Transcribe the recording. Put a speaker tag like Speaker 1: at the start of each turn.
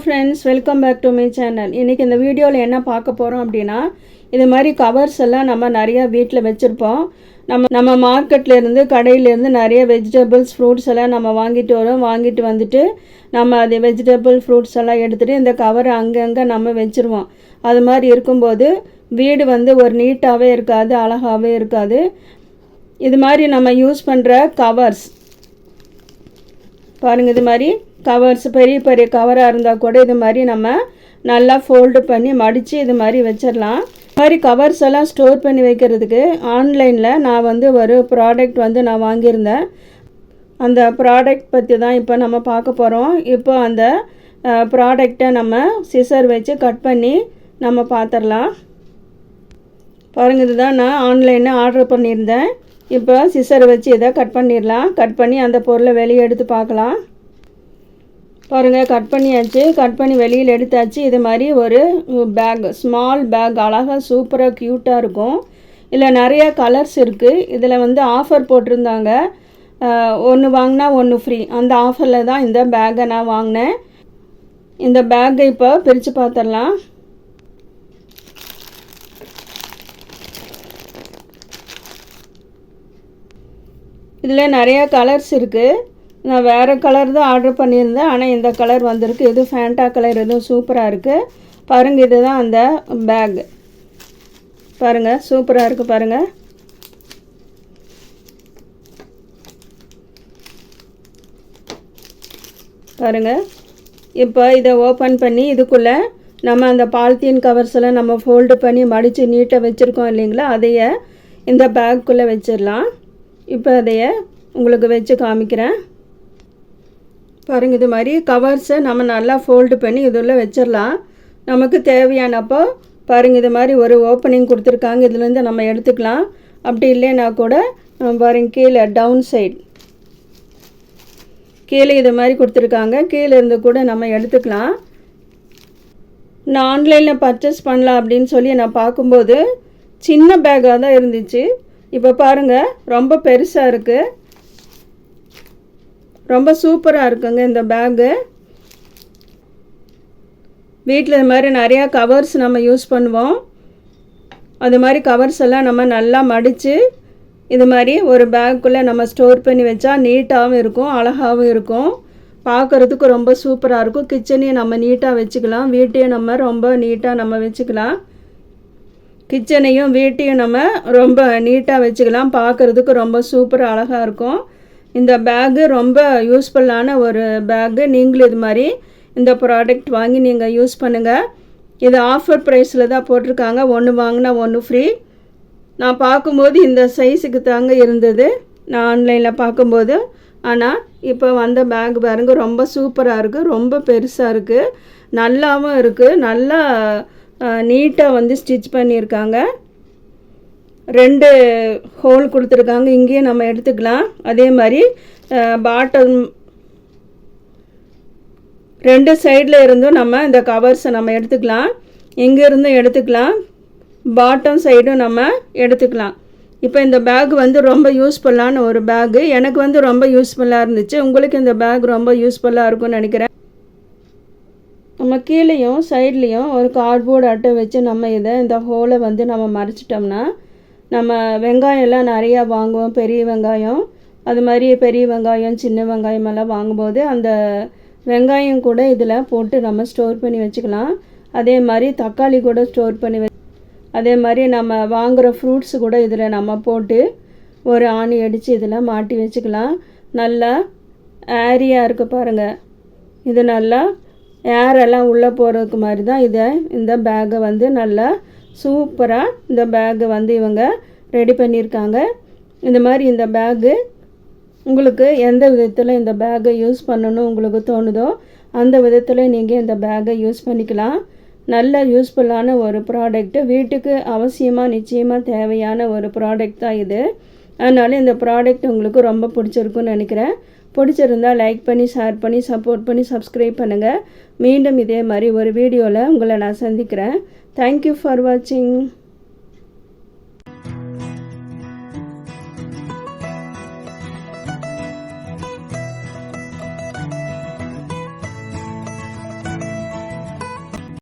Speaker 1: Friends, welcome back to my channel. இன்றைக்கி இந்த வீடியோவில் என்ன பார்க்க போகிறோம் அப்படின்னா, இது மாதிரி கவர்ஸ் எல்லாம் நம்ம நிறையா வீட்டில் வச்சுருப்போம். நம்ம மார்க்கெட்லேருந்து கடையிலேருந்து நிறைய வெஜிடபிள்ஸ் ஃப்ரூட்ஸ் எல்லாம் நம்ம வாங்கிட்டு வரோம். வாங்கிட்டு வந்துட்டு நம்ம அது வெஜிடபிள் ஃப்ரூட்ஸ் எல்லாம் எடுத்துகிட்டு இந்த கவரை அங்கங்கே நம்ம வச்சுருவோம். அது மாதிரி இருக்கும்போது வீடு வந்து ஒரு நீட்டாகவே இருக்காது, அழகாகவே இருக்காது. இது மாதிரி நம்ம யூஸ் பண்ணுற கவர்ஸ் பாருங்கள், இது மாதிரி கவர்ஸ் பெரிய பெரிய கவராக இருந்தால் கூட இது மாதிரி நம்ம நல்லா ஃபோல்டு பண்ணி மடித்து இது மாதிரி வச்சிடலாம். இது மாதிரி கவர்ஸ் எல்லாம் ஸ்டோர் பண்ணி வைக்கிறதுக்கு ஆன்லைனில் நான் வந்து ஒரு ப்ராடக்ட் வந்து நான் வாங்கியிருந்தேன். அந்த ப்ராடக்ட் பற்றி தான் இப்போ நம்ம பார்க்க போகிறோம். இப்போ அந்த ப்ராடக்டை நம்ம சிசர் வச்சு கட் பண்ணி நம்ம பார்த்துடலாம். பாருங்கள், இதுதான் நான் ஆன்லைனில் ஆர்டர் பண்ணியிருந்தேன். இப்போ சிசர் வச்சு இதை கட் பண்ணிடலாம். கட் பண்ணி அந்த பொருளை வெளியே எடுத்து பார்க்கலாம். பாருங்கள், கட் பண்ணியாச்சு. கட் பண்ணி வெளியில் எடுத்தாச்சு. இது மாதிரி ஒரு பேக், ஸ்மால் பேக், அழகாக சூப்பராக க்யூட்டாக இருக்கும். இதில் நிறைய கலர்ஸ் இருக்குது. இதில் வந்து ஆஃபர் போட்டிருந்தாங்க, ஒன்று வாங்கினா ஒன்று ஃப்ரீ. அந்த ஆஃபரில் தான் இந்த பேக்கை நான் வாங்கினேன். இந்த பேக்கை இப்போ பிரித்து பார்த்துடலாம். இதில் நிறையா கலர்ஸ் இருக்குது. நான் வேறு கலர் தான் ஆர்டர் பண்ணியிருந்தேன், ஆனால் இந்த கலர் வந்திருக்கு. இது ஃபேண்டா கலர், இதுவும் சூப்பராக இருக்குது. பாருங்கள், இது தான் அந்த பேக். பாருங்கள், சூப்பராக இருக்குது. பாருங்கள், பாருங்கள். இப்போ இதை ஓப்பன் பண்ணி இதுக்குள்ளே நம்ம அந்த பாலித்தீன் கவர்ஸ் எல்லாம் நம்ம ஃபோல்டு பண்ணி மடித்து நீட்டாக வச்சுருக்கோம் இல்லைங்களா, அதையே இந்த பேக்குள்ளே வச்சிடலாம். இப்போ அதையே உங்களுக்கு வச்சு காமிக்கிறேன். பாருங்கள், இது மாதிரி கவர்ஸை நம்ம நல்லா ஃபோல்டு பண்ணி இதில் வச்சிடலாம். நமக்கு தேவையானப்போ பாருங்கள், இது மாதிரி ஒரு ஓப்பனிங் கொடுத்துருக்காங்க, இதுலேருந்து நம்ம எடுத்துக்கலாம். அப்படி இல்லைன்னா கூட பாருங்கள், கீழே டவுன் சைட் கீழே இது மாதிரி கொடுத்துருக்காங்க, கீழே இருந்து கூட நம்ம எடுத்துக்கலாம். நான் ஆன்லைனில் பர்ச்சேஸ் பண்ணலாம் அப்படின்னு சொல்லி நான் பார்க்கும்போது சின்ன பேக்காக தான் இருந்துச்சு. இப்போ பாருங்கள், ரொம்ப பெருசாக இருக்குது, ரொம்ப சூப்பராக இருக்குங்க இந்த பேக்கு. வீட்டில் இது மாதிரி நிறையா கவர்ஸ் நம்ம யூஸ் பண்ணுவோம். அது மாதிரி கவர்ஸ் எல்லாம் நம்ம நல்லா மடித்து இது மாதிரி ஒரு பேக்குள்ளே நம்ம ஸ்டோர் பண்ணி வச்சா நீட்டாகவும் இருக்கும், அழகாகவும் இருக்கும், பார்க்குறதுக்கு ரொம்ப சூப்பராக இருக்கும். கிச்சனையும் நம்ம நீட்டாக வச்சுக்கலாம், வீட்டையும் நம்ம ரொம்ப நீட்டாக நம்ம வச்சுக்கலாம். கிச்சனையும் வீட்டையும் நம்ம ரொம்ப நீட்டாக வச்சுக்கலாம், பார்க்குறதுக்கு ரொம்ப சூப்பராக அழகாக இருக்கும். இந்த பேக்கு ரொம்ப யூஸ்ஃபுல்லான ஒரு பேக்கு. நீங்களும் இது மாதிரி இந்த ப்ராடக்ட் வாங்கி நீங்கள் யூஸ் பண்ணுங்கள். இது ஆஃபர் ப்ரைஸில் தான் போட்டிருக்காங்க, ஒன்று வாங்கினா ஒன்று ஃப்ரீ. நான் பார்க்கும்போது இந்த சைஸுக்கு தாங்க இருந்தது நான் ஆன்லைனில் பார்க்கும்போது. ஆனால் இப்போ வந்த பேக் பாருங்கள், ரொம்ப சூப்பராக இருக்குது, ரொம்ப பெருசாக இருக்குது, நல்லாவும் இருக்குது, நல்லா நீட்டாக வந்து ஸ்டிச் பண்ணியிருக்காங்க. 2 ஹோல் கொடுத்துருக்காங்க, இங்கேயும் நம்ம எடுத்துக்கலாம். அதே மாதிரி பாட்டம் 2 சைடில் இருந்தும் நம்ம இந்த கவர்ஸை நம்ம எடுத்துக்கலாம், இங்கேருந்தும் எடுத்துக்கலாம், பாட்டம் சைடும் நம்ம எடுத்துக்கலாம். இப்போ இந்த பேக் வந்து ரொம்ப யூஸ்ஃபுல்லான ஒரு பேக்கு. எனக்கு வந்து ரொம்ப யூஸ்ஃபுல்லாக இருந்துச்சு. உங்களுக்கு இந்த பேக் ரொம்ப யூஸ்ஃபுல்லாக இருக்கும்னு நினைக்கிறேன். நம்ம கீழேயும் சைட்லேயும் ஒரு கார்ட்போர்டு அட்டை வச்சு நம்ம இதை இந்த ஹோலை வந்து நம்ம மறைச்சிட்டோம்னா, நம்ம வெங்காயம்லாம் நிறையா வாங்குவோம், பெரிய வெங்காயம், அது மாதிரி பெரிய வெங்காயம் சின்ன வெங்காயம் எல்லாம் வாங்கும்போது அந்த வெங்காயம் கூட இதில் போட்டு நம்ம ஸ்டோர் பண்ணி வச்சுக்கலாம். அதே மாதிரி தக்காளி கூட ஸ்டோர் பண்ணி அதே மாதிரி நம்ம வாங்குகிற ஃப்ரூட்ஸ் கூட இதில் நம்ம போட்டு ஒரு ஆணி அடித்து இதில் மாட்டி வச்சுக்கலாம். நல்லா ஏரியாக இருக்குது பாருங்கள், இது நல்லா ஏரெல்லாம் உள்ளே போகிறதுக்கு மாதிரி தான் இந்த பேக்கை வந்து நல்லா சூப்பராக இந்த பேக்கை வந்து இவங்க ரெடி பண்ணியிருக்காங்க. இந்த மாதிரி இந்த பேக்கு உங்களுக்கு எந்த விதத்தில் இந்த பேக்கை யூஸ் பண்ணணும் உங்களுக்கு தோணுதோ அந்த விதத்தில் நீங்கள் இந்த பேக்கை யூஸ் பண்ணிக்கலாம். நல்ல யூஸ்ஃபுல்லான ஒரு ப்ராடக்ட்டு, வீட்டுக்கு அவசியமாக நிச்சயமாக தேவையான ஒரு ப்ராடக்ட் தான் இது. அதனால் இந்த ப்ராடக்ட் உங்களுக்கு ரொம்ப பிடிச்சிருக்குன்னு நினைக்கிறேன். பிடிச்சிருந்தால் லைக் பண்ணி, ஷேர் பண்ணி, சப்போர்ட் பண்ணி, சப்ஸ்கிரைப் பண்ணுங்கள். மீண்டும் இதே மாதிரி ஒரு வீடியோவில் உங்களை நான் சந்திக்கிறேன். தேங்க்யூ ஃபார் வாட்சிங்.